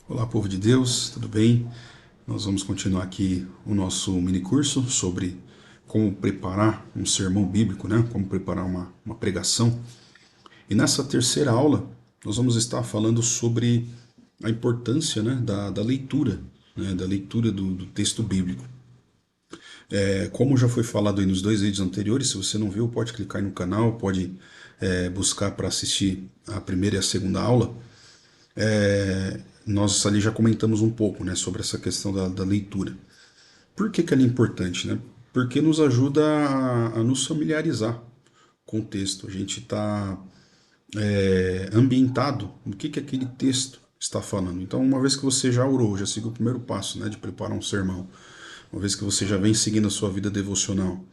Olá, povo de Deus, tudo bem? Nós vamos continuar aqui o nosso mini curso sobre como preparar um sermão bíblico, né? Como preparar uma pregação. E nessa terceira aula, nós vamos estar falando sobre a importância, né, da leitura, né, da leitura do texto bíblico. Como já foi falado aí nos dois vídeos anteriores, se você não viu, pode clicar aí no canal, pode buscar para assistir a primeira e a segunda aula. Nós ali já comentamos um pouco, né, sobre essa questão da leitura. Por que ela é importante, né? Porque nos ajuda a nos familiarizar com o texto. A gente está ambientado no que aquele texto está falando. Então, uma vez que você já orou, já seguiu o primeiro passo, né, de preparar um sermão, uma vez que você já vem seguindo a sua vida devocional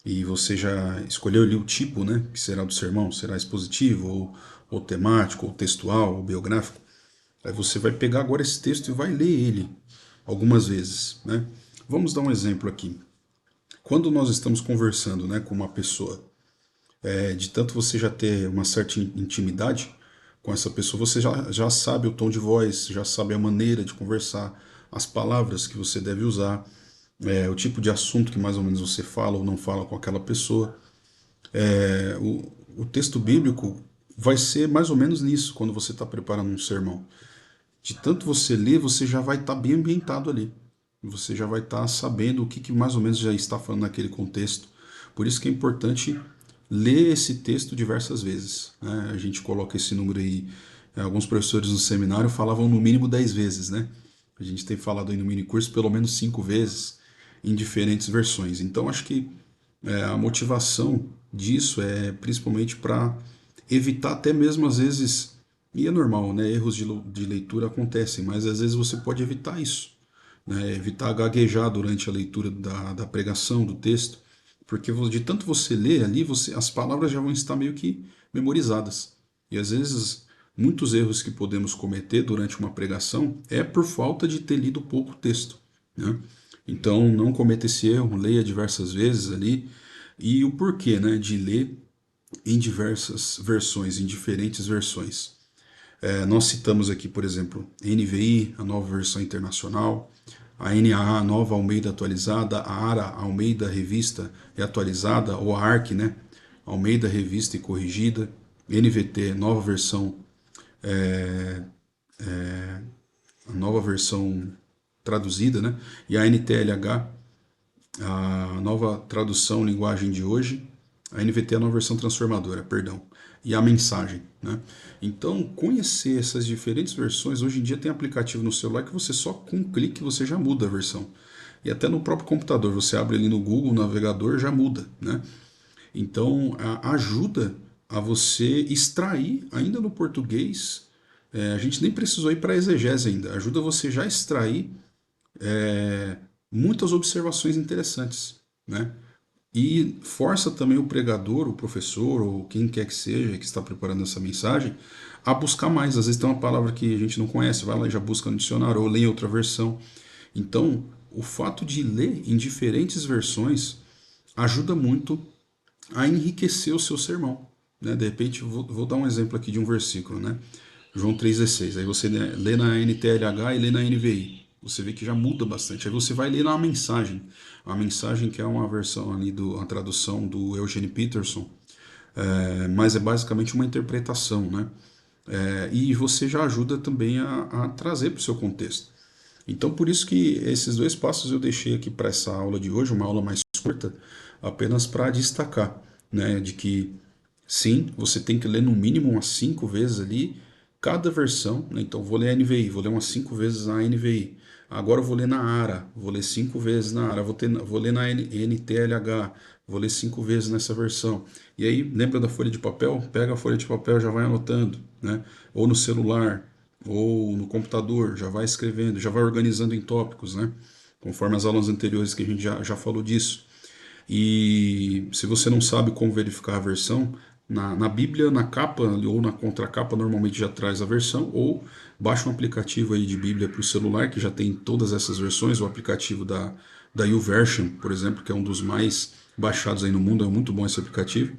e você já escolheu ali o tipo, né, que será do sermão, será expositivo ou temático, ou textual, ou biográfico, aí você vai pegar agora esse texto e vai ler ele algumas vezes, né? Vamos dar um exemplo aqui. Quando nós estamos conversando, né, com uma pessoa, de tanto você já ter uma certa intimidade com essa pessoa, você já sabe o tom de voz, já sabe a maneira de conversar, as palavras que você deve usar, o tipo de assunto que mais ou menos você fala ou não fala com aquela pessoa. O texto bíblico vai ser mais ou menos nisso quando você está preparando um sermão. De tanto você ler, você já vai estar bem ambientado ali. Você já vai estar sabendo o que mais ou menos já está falando naquele contexto. Por isso que é importante ler esse texto diversas vezes, né? A gente coloca esse número aí. Alguns professores no seminário falavam no mínimo 10 vezes, né? A gente tem falado aí no mini curso pelo menos 5 vezes em diferentes versões. Então acho que a motivação disso é principalmente para evitar até mesmo às vezes, e é normal, né? Erros de leitura acontecem, mas às vezes você pode evitar isso, né? Evitar gaguejar durante a leitura da pregação, do texto, porque de tanto você ler ali, as palavras já vão estar meio que memorizadas. E às vezes, muitos erros que podemos cometer durante uma pregação é por falta de ter lido pouco texto, né? Então, não cometa esse erro, leia diversas vezes ali. E o porquê, né, de ler em diversas versões, em diferentes versões. Nós citamos aqui, por exemplo, NVI, a nova versão internacional, a NAA, a nova Almeida atualizada, a ARA, Almeida revista e atualizada, ou a ARC, né, Almeida revista e corrigida, NVT, a nova versão traduzida, né, e a NTLH, a nova tradução linguagem de hoje, a NVT é a nova versão transformadora, perdão, e a mensagem, né? Então, conhecer essas diferentes versões, hoje em dia tem aplicativo no celular que você só com um clique você já muda a versão. E até no próprio computador, você abre ali no Google, no navegador, já muda, né? Então, ajuda a você extrair, ainda no português, a gente nem precisou ir para a exegese ainda, ajuda você já a extrair muitas observações interessantes, né? E força também o pregador, o professor, ou quem quer que seja que está preparando essa mensagem, a buscar mais. Às vezes tem uma palavra que a gente não conhece, vai lá e já busca no dicionário, ou lê em outra versão. Então, o fato de ler em diferentes versões ajuda muito a enriquecer o seu sermão, né? De repente, vou dar um exemplo aqui de um versículo, né? João 3,16. Aí você lê na NTLH e lê na NVI. Você vê que já muda bastante. Aí você vai ler na mensagem. A mensagem que é uma versão ali, a tradução do Eugene Peterson, mas é basicamente uma interpretação, né? E você já ajuda também a trazer para o seu contexto. Então, por isso que esses dois passos eu deixei aqui para essa aula de hoje, uma aula mais curta, apenas para destacar, né, de que sim, você tem que ler no mínimo umas 5 vezes ali cada versão, né? Então, vou ler a NVI, vou ler umas 5 vezes a NVI. Agora eu vou ler na ARA, vou ler 5 vezes na ARA, vou ler na NTLH, vou ler 5 vezes nessa versão. E aí, lembra da folha de papel? Pega a folha de papel, já vai anotando, né? Ou no celular, ou no computador, já vai escrevendo, já vai organizando em tópicos, né? Conforme as aulas anteriores que a gente já falou disso. E se você não sabe como verificar a versão, na Bíblia, na capa ou na contracapa, normalmente já traz a versão, ou baixa um aplicativo aí de Bíblia para o celular, que já tem todas essas versões, o aplicativo da YouVersion, por exemplo, que é um dos mais baixados aí no mundo, é muito bom esse aplicativo,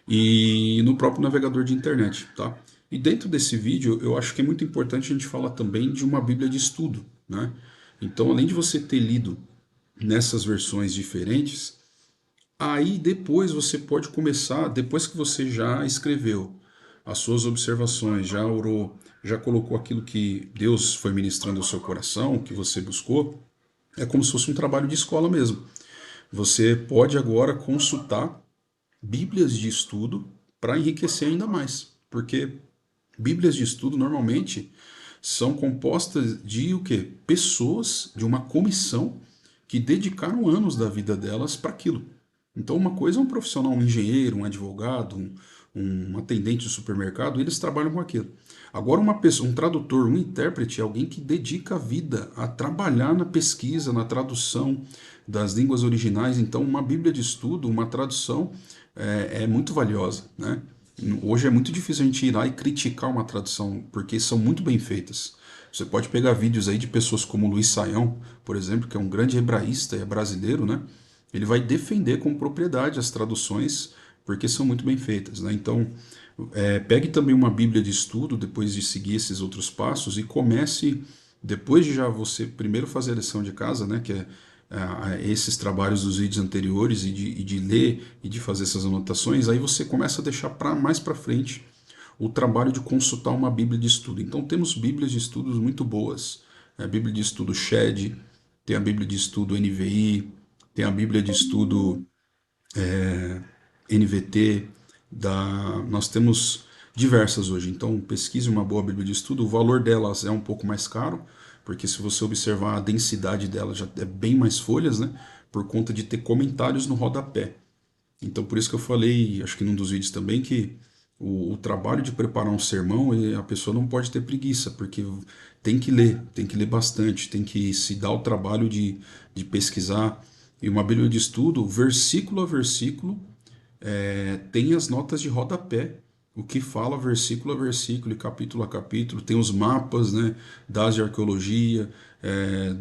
e no próprio navegador de internet, tá? E dentro desse vídeo, eu acho que é muito importante a gente falar também de uma Bíblia de estudo, né? Então, além de você ter lido nessas versões diferentes, aí depois você pode começar, depois que você já escreveu as suas observações, já orou, já colocou aquilo que Deus foi ministrando ao seu coração, que você buscou, é como se fosse um trabalho de escola mesmo. Você pode agora consultar Bíblias de estudo para enriquecer ainda mais, porque Bíblias de estudo normalmente são compostas de o quê? Pessoas de uma comissão que dedicaram anos da vida delas para aquilo. Então, uma coisa é um profissional, um engenheiro, um advogado, um atendente de supermercado, eles trabalham com aquilo. Agora, uma pessoa, um tradutor, um intérprete é alguém que dedica a vida a trabalhar na pesquisa, na tradução das línguas originais. Então, uma Bíblia de estudo, uma tradução é muito valiosa, né? Hoje é muito difícil a gente ir lá e criticar uma tradução, porque são muito bem feitas. Você pode pegar vídeos aí de pessoas como Luiz Saião, por exemplo, que é um grande hebraísta e é brasileiro, né? Ele vai defender com propriedade as traduções, porque são muito bem feitas, né? Então, pegue também uma Bíblia de estudo, depois de seguir esses outros passos, e comece, depois de já você primeiro fazer a lição de casa, né? Que é esses trabalhos dos vídeos anteriores e de ler e de fazer essas anotações, aí você começa a deixar mais para frente o trabalho de consultar uma Bíblia de estudo. Então temos Bíblias de estudos muito boas. A Bíblia de estudo Shed, tem a Bíblia de estudo NVI, tem a Bíblia de estudo NVT, nós temos diversas hoje. Então pesquise uma boa Bíblia de estudo. O valor delas é um pouco mais caro, porque se você observar a densidade dela já é bem mais folhas, né? Por conta de ter comentários no rodapé. Então, por isso que eu falei, acho que num dos vídeos também, que o trabalho de preparar um sermão, a pessoa não pode ter preguiça, porque tem que ler bastante, tem que se dar o trabalho de pesquisar. E uma Bíblia de estudo, versículo a versículo, tem as notas de rodapé, o que fala versículo a versículo e capítulo a capítulo, tem os mapas, né, dados de arqueologia,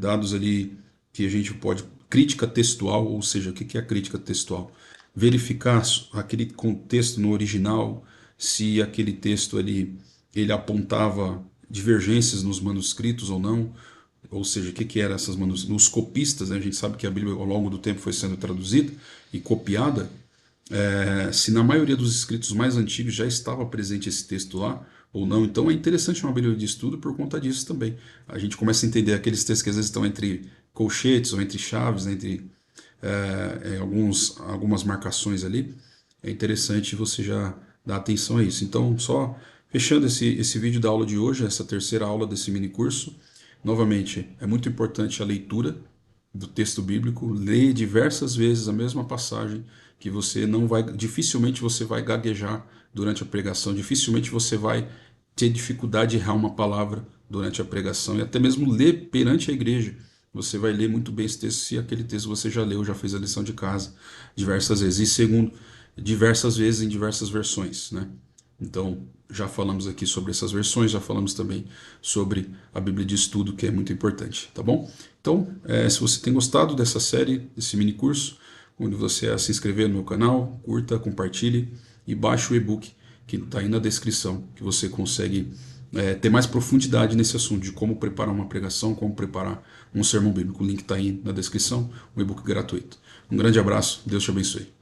dados ali que a gente pode. Crítica textual, ou seja, o que é a crítica textual? Verificar aquele contexto no original, se aquele texto ele apontava divergências nos manuscritos ou não, ou seja, o que eram essas manuscritos? Os copistas, né? A gente sabe que a Bíblia ao longo do tempo foi sendo traduzida e copiada, se na maioria dos escritos mais antigos já estava presente esse texto lá ou não. Então é interessante uma Bíblia de estudo por conta disso também. A gente começa a entender aqueles textos que às vezes estão entre colchetes ou entre chaves, entre algumas marcações ali. É interessante você já dar atenção a isso. Então, só fechando esse vídeo da aula de hoje, essa terceira aula desse mini curso, novamente, é muito importante a leitura do texto bíblico, leia diversas vezes a mesma passagem, que você não vai, dificilmente você vai gaguejar durante a pregação, dificilmente você vai ter dificuldade de errar uma palavra durante a pregação e até mesmo ler perante a igreja. Você vai ler muito bem esse texto se aquele texto você já leu, já fez a lição de casa diversas vezes. E segundo, diversas vezes em diversas versões, né? Então, já falamos aqui sobre essas versões, já falamos também sobre a Bíblia de estudo, que é muito importante, tá bom? Então, se você tem gostado dessa série, desse mini curso, onde você se inscrever no meu canal, curta, compartilhe e baixe o e-book que está aí na descrição, que você consegue ter mais profundidade nesse assunto de como preparar uma pregação, como preparar um sermão bíblico. O link está aí na descrição, um e-book gratuito. Um grande abraço, Deus te abençoe.